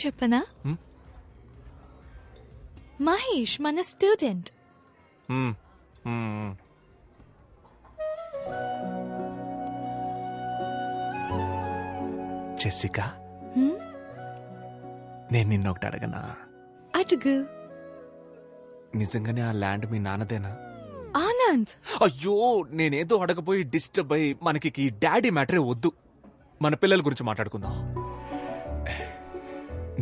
చెప్పనా? మహేష్ మన student. Jessica, నేను నిన్నొకటి అడగనా? అడుగు. నిజంగానే ఆ ల్యాండ్ మీ నాన్నదేనా? ఆనంద్, అయ్యో, నేనేదో అడగపోయి డిస్టర్బ్ అయ్యి మనకి ఈ డాడీ మ్యాటరే వద్దు. మన పిల్లల గురించి మాట్లాడుకుందాం.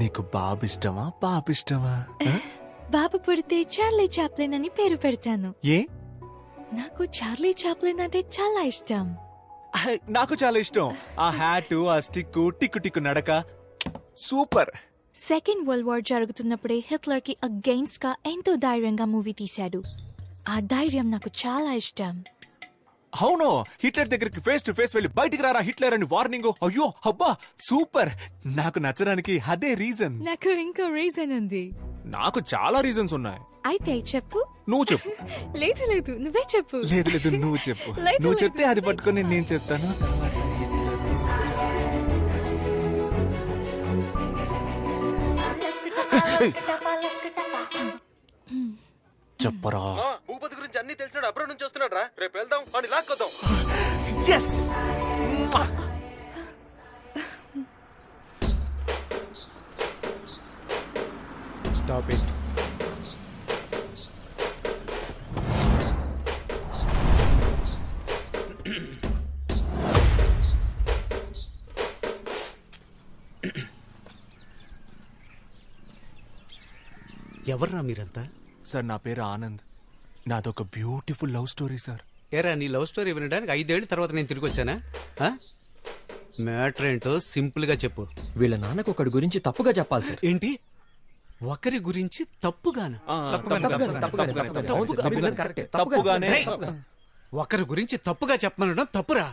నీకు బాబు ఇష్టమా పాప ఇష్టమా? బాబు పుడితే చార్లీ చాప్లిన్ అని పేరు పెడతాను. ఏ? నాకు చార్లీ చాప్లిన్ అంటే చాలా ఇష్టం. నాకు చాలా ఇష్టం. ఆ హ్యాటు, ఆ స్టిక్, టిక్కు టిక్కు నడక సూపర్. సెకండ్ వరల్డ్ వార్ జరుగుతున్నప్పుడే హిట్లర్ కి అగెయిన్స్ గా ఎంతో ధైర్యంగా మూవీ తీశాడు. ఆ ధైర్యం నాకు చాలా ఇష్టం. అవును, హిట్లర్ దగ్గరికి ఫేస్ టు ఫేస్ వెళ్ళి బయటికి రారా హిట్లర్ అని వార్నింగ్. అయ్యో అబ్బా సూపర్. నాకు నచ్చడానికి అదే రీజన్. నాకు ఇంకో రీజన్ ఉంది. నాకు చాలా రీజన్స్ ఉన్నాయి. అయితే చెప్పు. నువ్వు చెప్పు. లేదు లేదు, నువ్వే చెప్పు. లేదు లేదు, నువ్వు చెప్పు. లేదు, నువ్వు లేదు, చెప్తే అది పట్టుకొని నేను చెప్తాను. చెప్పరా. భూపతి గురించి అన్ని తెలిసినాడు. అబ్రాడ్ నుంచి వస్తున్నాడు రా. రేపు వెళ్దాం అని లాక్కొద్దాం. ఎస్. Stop it. ఎవర్రా మీరంతా? సార్, నా పేరు ఆనంద్. నాదొక బ్యూటిఫుల్ లవ్ స్టోరీ సార్. ఏరా, నీ లవ్ స్టోరీ వినడానికి 5 ఏళ్ల తర్వాత నేను తిరిగి వచ్చానా? మ్యాటర్ ఏంటో సింపుల్ గా చెప్పు. వీళ్ళ నాన్నకు ఒకటి గురించి తప్పుగా చెప్పాలి సార్. ఏంటి? ఒకరి గురించి తప్పుగానా? ఒకరి గురించి తప్పుగా చెప్పమనడం తప్పురా.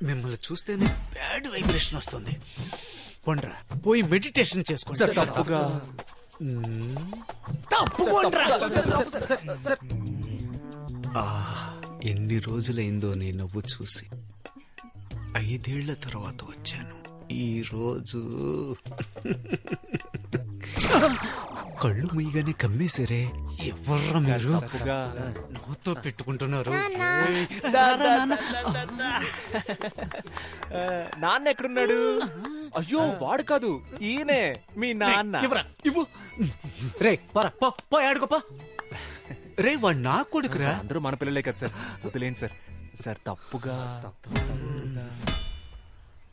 మిమ్మల్ని చూస్తేనే బ్యాడ్ వైబ్రేషన్ వస్తుంది. పొండ్రా, పోయి మెడిటేషన్ చేసుకోండి. తప్పుగా ఎన్ని రోజులైందో నీ నవ్వు చూసి. 5 ఏళ్ల తర్వాత వచ్చాను. ఈ రోజు కళ్ళు ముయ్యగానే కమ్మేశారే. ఎవర్రా మీరు? నవ్వుతో పెట్టుకుంటున్నారు. నాన్న ఎక్కడున్నాడు? అయ్యో, వాడు కాదు, ఈయనే మీ నాన్న. ఇవ్వు. రే పో ఆడుకోపా. రే, వాడు నా కొడుకురా. అందరూ మన పిల్లలే కదా సార్, వదిలేండి సార్. సార్ తప్పుగా.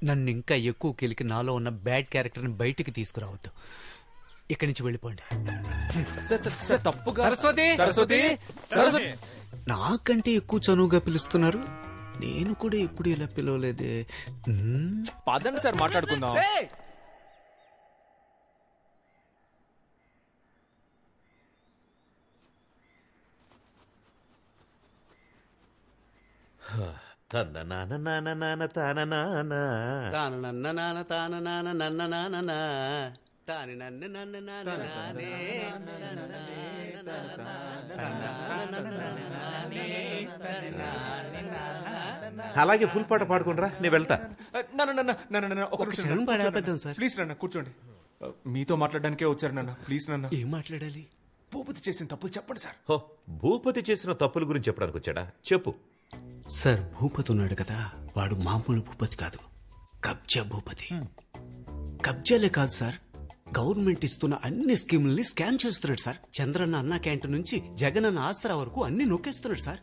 నన్ను ఇంకా ఎక్కువ కెలికి నాలో ఉన్న బ్యాడ్ క్యారెక్టర్ ని బయటికి తీసుకురావద్దు. ఇక్కడి నుంచి వెళ్ళిపోండి. తప్పుగా. సరస్వతి, సరస్వతి, సరస్వతి. నాకంటే ఎక్కువ చనువుగా పిలుస్తున్నారు. నేను కూడా ఎప్పుడు ఇలా పిలవలేదే. పదండి సార్, మాట్లాడుకుందాం. తన నాన్న నాన్న నాన్న తాన నాన్న తాన నన్న నాన్న తాన నాన్న నన్న నాన్న తాని నన్ను నన్ను నానే. అలాగే ఫుల్ పాట పాడుకుంటారా, నేను వెళ్తా. ప్లీజ్ నాన్న, కూర్చోండి. మీతో మాట్లాడడానికే వచ్చారు నాన్న. ప్లీజ్ నాన్న. ఏం మాట్లాడాలి? భూపతి చేసిన తప్పులు చెప్పండి సార్. హో, భూపతి చేసిన తప్పుల గురించి చెప్పడానికి వచ్చాడా? చెప్పు. సార్, భూపతి ఉన్నాడు కదా, వాడు మామూలు భూపతి కాదు, కబ్జా భూపతి. కబ్జాలే కాదు సార్, గవర్నమెంట్ ఇస్తున్న అన్ని స్కీముల్ని స్కామ్ చేస్తున్నాడు సార్. చంద్రన్న అన్న క్యాంటీన్ నుంచి జగనన్న ఆసరా వరకు అన్ని నొక్కేస్తున్నాడు sir.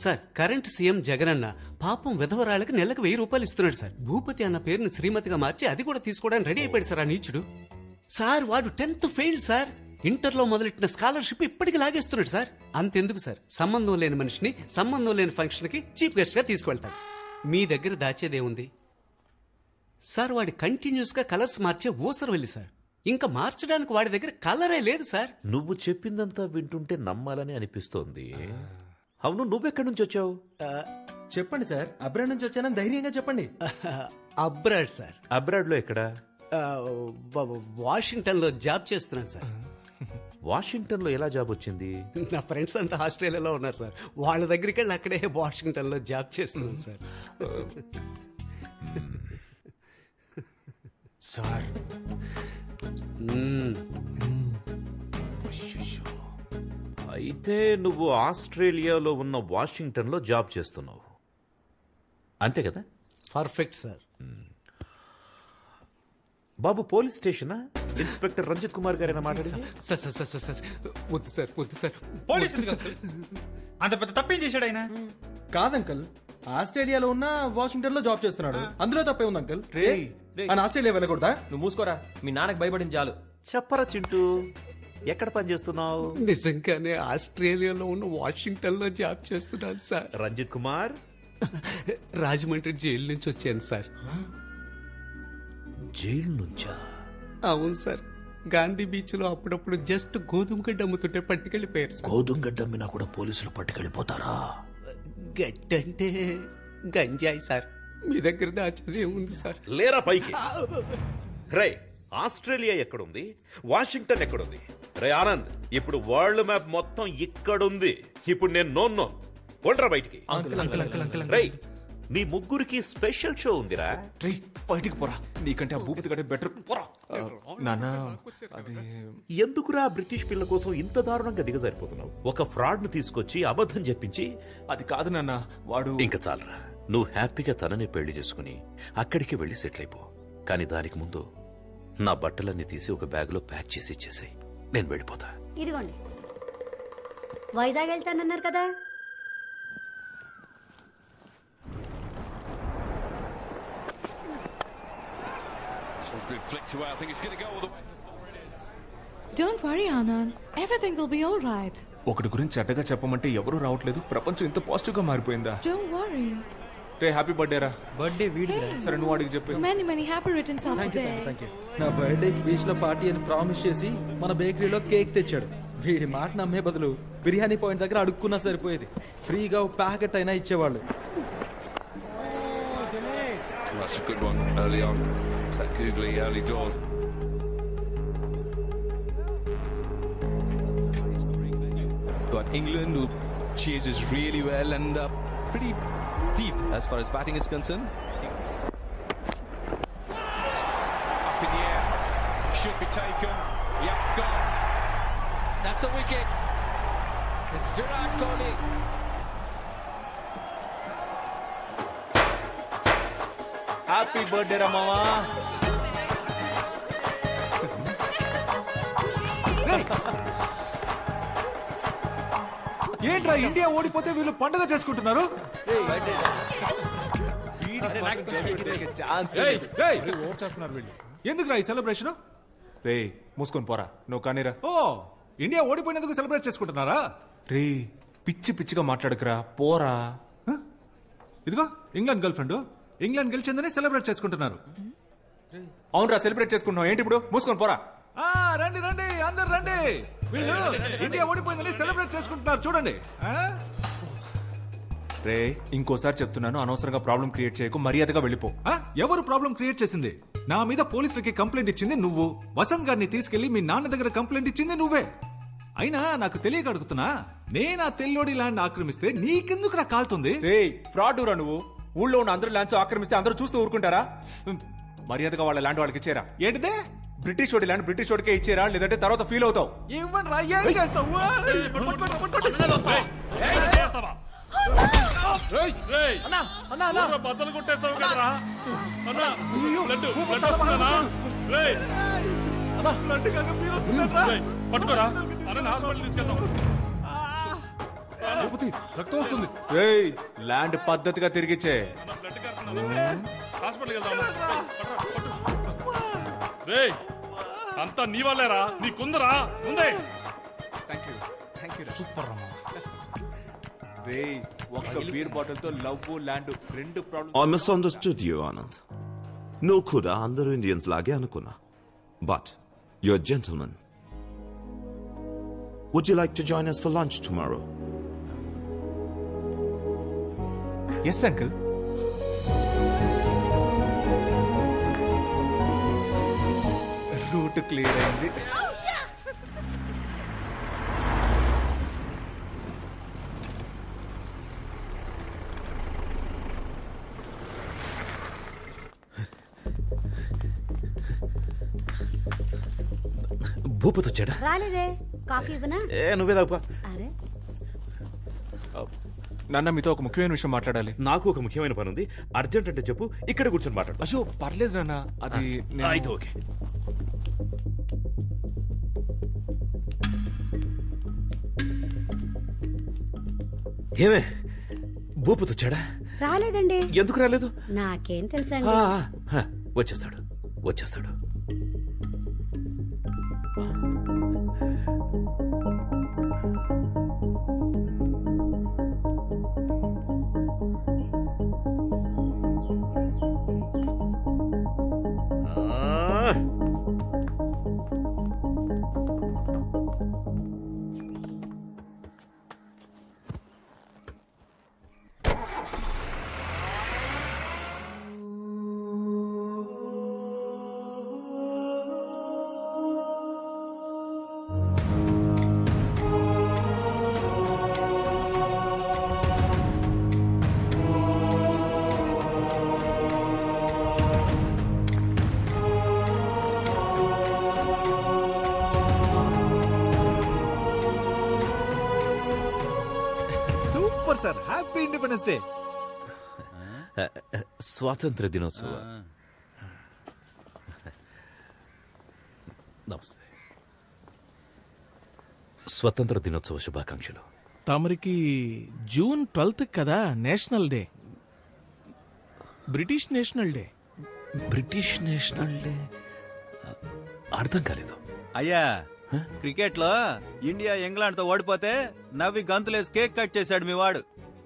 Sir, current CM Jagananna పాపం విధవరాళ్ళకి నెలకు 1000 రూపాయలు ఇస్తున్నాడు సార్. భూపతి అన్న పేరుని శ్రీమతిగా మార్చి అది కూడా తీసుకోవడానికి రెడీ అయిపోయాడు సార్ ఆ నీచుడు. సార్, వాడు 10th ఫెయిల్ సార్. ఇంటర్లో మొదలెట్టిన స్కాలర్షిప్ ఇప్పటికి లాగేస్తున్నాడు సార్. అంతెందుకు సార్, సంబంధం లేని మనిషిని సంబంధం లేని ఫంక్షన్ కి చీఫ్ గెస్ట్ గా తీసుకువెళ్తాడు. మీ దగ్గర దాచేదేముంది సార్? వాడి కంటిన్యూస్ గా కలర్స్ మార్చే ఊసరు వెళ్ళి సార్. ఇంకా మార్చడానికి వాడి దగ్గర కలరే లేదు సార్. నువ్వు చెప్పిందంతా వింటుంటే నమ్మాలని అనిపిస్తోంది. అవును, నువ్వెక్కడి నుంచి వచ్చావు? చెప్పండి సార్. అబ్రాడ్ నుంచి వచ్చానని ధైర్యంగా చెప్పండి. Abroad sir. అబ్రాడ్ లో ఎక్కడా? వాషింగ్టన్ లో జాబ్ చేస్తున్నాను సార్. వాషింగ్టన్ లో ఎలా జాబ్ వచ్చింది? నా ఫ్రెండ్స్ అంతా ఆస్ట్రేలియాలో ఉన్నారు సార్. వాళ్ళ దగ్గరికి వెళ్ళి అక్కడే వాషింగ్టన్ లో జాబ్ చేస్తున్నాను సార్. సార్ అయితే నువ్వు ఆస్ట్రేలియాలో ఉన్న వాషింగ్టన్ లో జాబ్ చేస్తున్నావు అంతే కదా? Perfect sir. బాబు పోలీస్ స్టేషనా? ఇన్స్పెక్టర్ రంజిత్ కుమార్ గారైనా మాట్లాడింది? Sir sir sir sir sir వద్దు సార్ వద్దు సార్. పోలీసు అంత పెద్ద తప్పేం చేశాడు ఆయన? కాదంకల్, ఆస్ట్రేలియాలో ఉన్న వాషింగ్టన్ లో జాబ్ చేస్తున్నాడు. అందులో తప్పే ఉంది అంకల్. రేయ్, ఆయన ఆస్ట్రేలియా వెళ్ళకూడదా? నువ్వు మూసుకోరా, మీ నాన్నకు భయపడింది చాలు. చెప్పరా చింటూ, ఎక్కడ పని చేస్తున్నావు? నిజంగానే ఆస్ట్రేలియాలో ఉన్న వాషింగ్టన్ లో జాబ్ చేస్తున్నాను సార్. రంజిత్ కుమార్, రాజమండ్రి జైలు నుంచి వచ్చాను సార్. జైలు నుంచా? అవును సార్. గాంధీ బీచ్ లో అప్పుడప్పుడు జస్ట్ గోధుమ గడ్డ అమ్ముతుంటే పట్టుకెళ్ళిపోయారు సార్. గోధుమ గడ్డ అమ్మినా కూడా పోలీసులు పట్టుకెళ్ళిపోతారా? గడ్డంటే గంజాయి సార్. మీ దగ్గర దాచేది ఉంది సార్. లేరా పైకి. రే, ఆస్ట్రేలియా ఎక్కడుంది? వాషింగ్టన్ ఎక్కడుంది? రే ఆనంద్, ఇప్పుడు వరల్డ్ మ్యాప్ మొత్తం ఇక్కడుంది. ఇప్పుడు నేను నోన్నో కొండ్రా బయటికి. రే, మీ ముగ్గురికి స్పెషల్ షో ఉందిరా. రేయ్, బయటికి పోరా. నీకంటే ఆ భూపతి కంటే బెటర్. పోరా. నాన్న, అది ఎందుకురా బ్రిటిష్ పిల్ల కోసం ఇంత దారుణంగా దిగజారిపోతున్నావు? ఒక ఫ్రాడ్ ను తీసుకొచ్చి అబద్ధం చెప్పించి. అది కాదు నాన్న, వాడు ఇంకా చాలరా, నువ్వు హ్యాపీగా తనని పెళ్లి చేసుకుని అక్కడికి వెళ్లి సెటిల్ అయిపో. కానీ దానికి ముందు నా బట్టలన్నీ తీసి ఒక బ్యాగ్ లో ప్యాక్ చేసి ఇచ్చేసాయి. నేను వెళ్ళిపోతా. ఇదిగోండి, వైజాగ్ వెళ్తానన్నారు కదా. Don't worry, Anand. Everything will be all right. ఒకటి గురించి చెడ్డగా చెప్పమంటే ఎవరూ రావట్లేదు. ప్రపంచం ఇంత పాజిటివ్ గా మారిపోయిందా? Don't worry. Ray, happy birthday రా. బర్త్డే వీడి. సరే, నువ్వు అడిగి చెప్పు. Many happy returns of the day. నా బర్త్డేకి బీచ్ లో పార్టీ అని ప్రామిస్ చేసి మన బేకరీలో కేక్ తెచ్చాడు. వీడి మాట నమ్మే బదులు బిర్యానీ పాయింట్ దగ్గర అడుక్కున్నా సరిపోయేది. ఫ్రీగా ప్యాకెట్ అయినా ఇచ్చేవాళ్ళు. That's a good one early on. That googly early doors. Got England who chases really well and pretty deep as far as batting is concerned. Up in the air. Should be taken. Yep, gone. That's a wicket. It's Virat Kohli. Happy birthday రా మావా. ఏంట్రా, India ఓడిపోతే వీళ్ళు పండుగ చేసుకుంటున్నారు? Vote చేస్తున్నారు వీళ్ళు. ఎందుకురా ఈ సెలబ్రేషన్? రే, మూసుకొని పోరా. నువ్వు కానీరా. ఓ, ఇండియా ఓడిపోయినందుకు సెలబ్రేట్ చేసుకుంటున్నారా? రే, పిచ్చి పిచ్చిగా మాట్లాడకురా, పోరా. ఇదిగో ఇంగ్లాండ్ గర్ల్ ఫ్రెండ్. ఇంగ్లాండ్ గెలిచిందని సెలబ్రేట్ చేసుకుంటున్నారు. అవునరా, సెలబ్రేట్ చేసుకుంటున్నావు. ఏంటి ఇప్పుడు? మూసుకొని పోరా. రండి రండి, అందరు రండి. వీళ్ళు ఇండియా ఓడిపోయిందని సెలబ్రేట్ చేసుకుంటున్నారు, చూడండి. రే, ఇంకోసారి చెప్తున్నాను, అనవసరంగా ప్రాబ్లం క్రియేట్ చేయకు. మర్యాదగా వెళ్ళిపో. ఎవరు ప్రాబ్లం క్రియేట్ చేసింది? నా మీద పోలీసులకి కంప్లైంట్ ఇచ్చింది నువ్వు. వసంత్ గారిని తీసుకెళ్లి మీ నాన్న దగ్గర కంప్లైంట్ ఇచ్చింది నువ్వే. అయినా నాకు తెలియక అడుగుతున్నా, నేనా తెల్లోడి ల్యాండ్ ఆక్రమిస్తే నీకెందుకు రా కాలుతుంది? రే, ఫ్రాడ్ రా నువ్వు. ఊళ్ళో ఉన్న అందరూ ల్యాండ్స్ ఆక్రమిస్తే అందరూ చూస్తూ ఊరుకుంటారా? మర్యాదగా వాళ్ళ ల్యాండ్ వాళ్ళకి ఇచ్చేరా. ఏంటిదే? బ్రిటిష్ వాడి ల్యాండ్ బ్రిటిష్ వాడికే ఇచ్చేరా, లేదంటే తర్వాత ఫీల్ అవుతావు. ఇవ్వండి రా, ఏం చేస్తావు? బద్దలు కొట్టేస్తావు కదరా. పట్టుకోరా, హాస్పిటల్ తీసుకెళ్తాం. రక్తం వస్తుంది. ల్యాండ్ పద్ధతిగా తిరిగిచ్చే. హాస్పిటల్ రే, అంతా నీ వాళ్ళేరా, నీ కుందరా ముందే. సూపర్ రా. రే, ఒక్క బీర్ బాటిల్ తో లవ్ ల్యాండ్ రెండు problem. I misunderstood you, Anand. No kuda andaru Indians lage anukunna. But you're a gentleman. Would you like to join us for lunch tomorrow? Yes, uncle. Route clear అయింది. భూపతి వచ్చాడా? రాలేదే. Coffee ఇవ్వనా? నువ్వే తాగుపా. అరే నాన్న మీతో ఒక ముఖ్యమైన విషయం మాట్లాడాలి. నాకు ఒక ముఖ్యమైన పని ఉంది, అర్జెంట్ అంటే చెప్పు, ఇక్కడ కూర్చొని మాట్లాడు. అయ్యో పర్లేదు నాన్న, అది అయితే ఓకే. ఏమే భూపతి వచ్చాడా? రాలేదండి. ఎందుకు రాలేదు? నాకేం తెలుసండి. వచ్చేస్తాడు వచ్చేస్తాడు. Sir happy independence day. స్వాతంత్ర దినోత్సవ నమస్తే. స్వతంత్ర దినోత్సవ శుభాకాంక్షలు. తమరికి జూన్ 12 కదా national day, British national day. British national day అర్థం కాలేదు. అయ్యా క్రికెట్ లో ఇండియా ఇంగ్లాండ్ తో ఓడిపోతే నవ్వి గంతులేసి కేక్ కట్ చేశాడు మీ వాడు.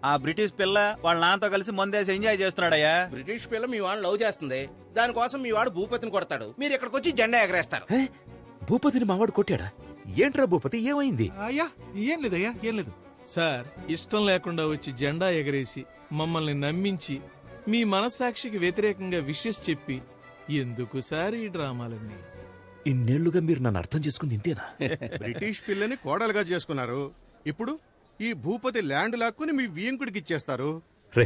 ఆ బ్రిటిష్ పిల్ల వాళ్ళ నాన్నతో కలిసి మందేసి ఎంజాయ్ చేస్తున్నాడయ్యా. బ్రిటిష్ పిల్ల మీ వాడు లవ్ చేస్తుంది, దానికోసం మీ వాడు భూపతిని కొడతాడు, మీరు ఇక్కడికి వచ్చి జెండా ఎగరేస్తారు. భూపతిని మావాడు కొట్టాడా? ఏంట్రా భూపతి, ఏమైంది? అయ్యా ఏం లేదయ్యా, ఏం లేదు సార్. ఇష్టం లేకుండా వచ్చి జెండా ఎగరేసి మమ్మల్ని నమ్మించి మీ మనస్సాక్షికి వ్యతిరేకంగా విషెస్ చెప్పి ఎందుకు సార్ ఈ డ్రామాలన్నీ? ఇన్నేళ్లుగా మీరు నన్ను అర్థం చేసుకుంది ఇంతేనా? బ్రిటిష్ పిల్లని కోడలుగా చేసుకున్నారు, ఇప్పుడు ఈ భూపతి ల్యాండ్ లాక్కుని మీ వియంకుడికి ఇచ్చేస్తారు. రే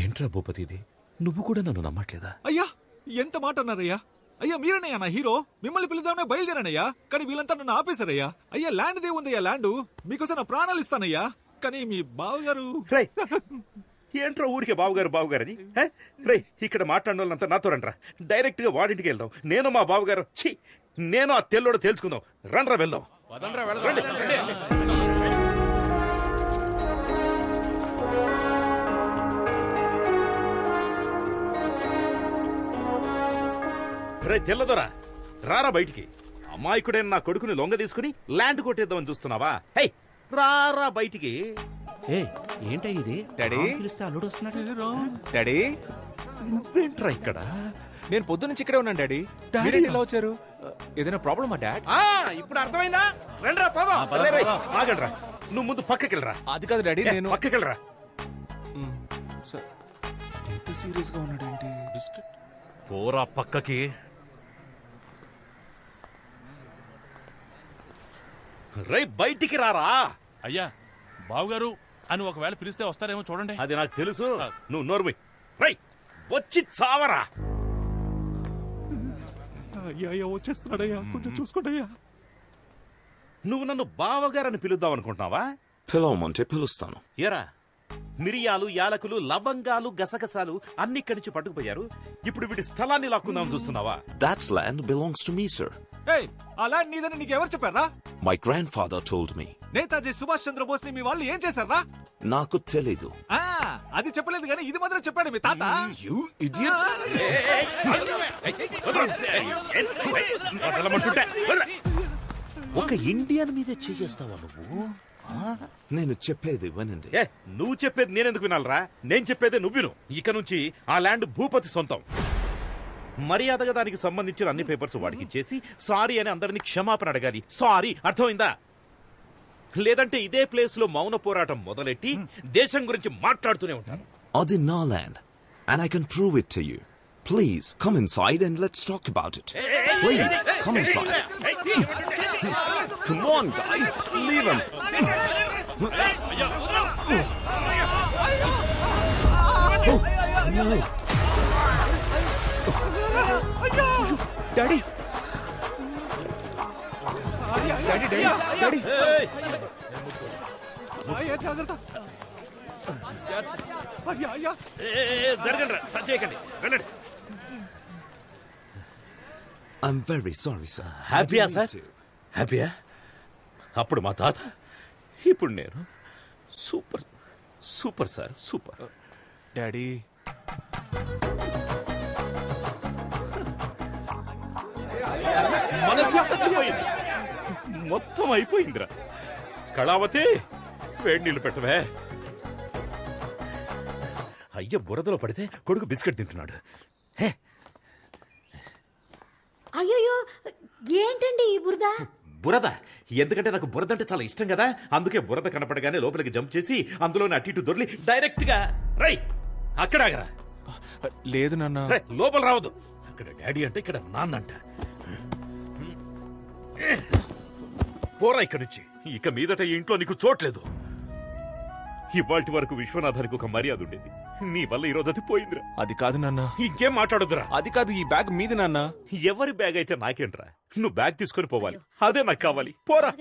ఏంట్రా భూపతి ఇది, నువ్వు కూడా నన్ను నమ్మట్లేదా? అయ్యా ఎంత మాట అన్నారయ్యా. అయ్యా మీరనయ్యా నా హీరో, మిమ్మల్ని పిలుద్దామనే బయలుదేరానయ్యా, కానీ వీళ్ళంతా నన్ను ఆపేశారయ్యా. అయ్యా ల్యాండ్ దే ఉందయ్యా, ల్యాండ్ మీకోసం నా ప్రాణాలు ఇస్తానయ్యా, కానీ మీ బావగారు. ఏంట్రా ఊరికే బావగారు బావగారని? రే ఇక్కడ మాట్లాడిన వాళ్ళంతా నాతో రండ్రా, డైరెక్ట్ గా వాడింటికి వెళ్దాం. నేను మా బావగారు నేను ఆ తెల్లోడు తేల్చుకుందాం. రండ్రా వెళ్దాం. రే తెల్లదొరా రారా బయటికి. అమాయకుడైన నా కొడుకుని లొంగ తీసుకుని ల్యాండ్ కొట్టేద్దామని చూస్తున్నావా? హే రారా బయటికి. ఏంటా ఇది? డాడీ పిలిస్తే అల్లుడు వస్తున్నాడు. డాడీ నువ్వేంట్రా ఇక్కడ? నేను పొద్దు నుంచి ఇక్కడే ఉన్నాను డాడీ. మీరేంటి ఇలా వచ్చారు? ఏదైనా ప్రాబ్లమా డాడ్? ఇప్పుడు అర్థమైందా? రండ్రా పోదాం. ఆగండ్రా, నువ్వు ముందు పక్కకెళ్ళరా. అది కాదు డాడీ, నేను పక్కకెళ్ళరా. సీరియస్ గా ఉన్నాడు ఏంటి? పోరా పక్కకి. రై బయటికి రారా. అయ్యా బావుగారు అని ఒకవేళ పిలిస్తే వస్తారేమో చూడండి. అది నాకు తెలుసు, నువ్వు నోర్మి. రై వచ్చి చావరా. అయ్యా వచ్చేస్తున్నాడయ్యా, కొంచెం చూసుకోండియ్యా. నువ్వు నన్ను బావగారని పిలుద్దాం అనుకుంటున్నావా? పిలవమంటే పిలుస్తాను. ఏరా మిరియాలు, యాలకులు, లవంగాలు, గసగసాలు అన్ని ఇక్కడి నుంచి పట్టుకుపోయారు. ఇప్పుడు వీడి స్థలాన్ని లాక్కుందామని చూస్తున్నావా? That land belongs to me, sir. ఆ ల్యాండ్ నీదని నీకెవరు చెప్పారా? My grandfather told me. Netaji Subhash Chandrabose ని మీ వాళ్ళు ఏం చేశారా? నాకు తెలీదు. అది చెప్పలేదు కానీ ఇది మాత్రం చెప్పాడు మీ తాత. You idiot! ఒక ఇండియన్ మీదే చేస్తావా నువ్వు? నేను చెప్పేది వినండి. నువ్వు చెప్పేది నేనెందుకు వినాలరా? నేను చెప్పేదే నువ్వు విను. ఇక నుంచి ఆ ల్యాండ్ భూపతి సొంతం. మర్యాదగా దానికి సంబంధించిన అన్ని పేపర్స్ వాడికి ఇచ్చేసి సారీ అని అందరినీ క్షమాపణ అడగాలి. సారీ, అర్థమైందా? లేదంటే ఇదే ప్లేస్ లో మౌన పోరాటం మొదలెట్టి దేశం గురించి మాట్లాడుతూనే ఉంటాను. అది నా land and I can prove it to you. Please come inside and let's talk about it. Please come inside. Come on guys, leave him. No. Daddy జాగ్రత్త. అయ్యా జరగండి, టచ్ చేయకండి, వెళ్ళండి. I'm very sorry, sir. హ్యాపీయా sir? హ్యాపీయా? అప్పుడు మా తాత, ఇప్పుడు నేను. Super super sir, super. Daddy మనసు చచ్చిపోయింది, మొత్తం అయిపోయిందిరా. కళావతి, వేడి నీళ్ళు పెట్టవే. అయ్య బురదలో పడితే కొడుకు బిస్కెట్ తింటున్నాడు. అయ్యో ఏంటండి ఈ బురద? బురద ఎందుకంటే నాకు బురద అంటే చాలా ఇష్టం కదా, అందుకే బురద కనపడగానే లోపలికి జంప్ చేసి అందులోనే అటు ఇటు దొర్లి డైరెక్ట్ గా రై అక్కడ ఆగరా. లేదు నాన్న, లోపల రావద్దు. అక్కడ డాడీ అంటే ఇక్కడ నాన్న అంట. పోరా ఇక్కడి నుంచి, ఇక మీదట ఈ ఇంట్లో నీకు చోట్లేదు. ఇవాల్టి వరకు విశ్వనాథానికి ఒక మర్యాద ఉండేది, నీ వల్ల ఈ రోజు అది పోయిందిరా. అది కాదు నాన్న. ఇంకేం మాట్లాడొద్దురా. అది కాదు, ఈ బ్యాగ్ మీది నాన్న. ఎవరి బ్యాగ్ అయితే నాకేంట్రా, నువ్వు బ్యాగ్ తీసుకొని పోవాలి, అదే నాకు కావాలి. పోరా.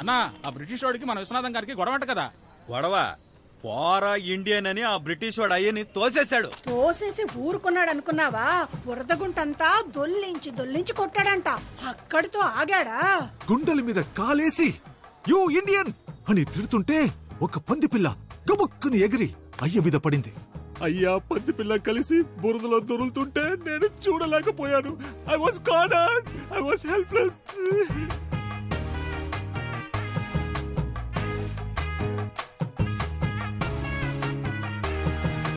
అన్నా, ఆ బ్రిటిష్ వాడికి మన విశ్వనాథం గారికి గొడవంట కదా. గొడవ పోరా ఇండియన్ అని ఆ బ్రిటిష్ వాడు అయ్యని తోసేశాడు. తోసేసి ఊరుకున్నాడు అనుకున్నావా? బురదగుంటంతా దొల్లించి కొట్టాడంట. అక్కడితో ఆగాడా? గుండెల మీద కాలేసి యూ ఇండియన్ అని తిడుతుంటే ఒక పందిపిల్ల గబుక్కుని ఎగిరి అయ్య మీద పడింది. అయ్యా, పందిపిల్ల కలిసి బురదలో దొరులుతుంటే నేను చూడలేకపోయాను. I was cornered, I was helpless.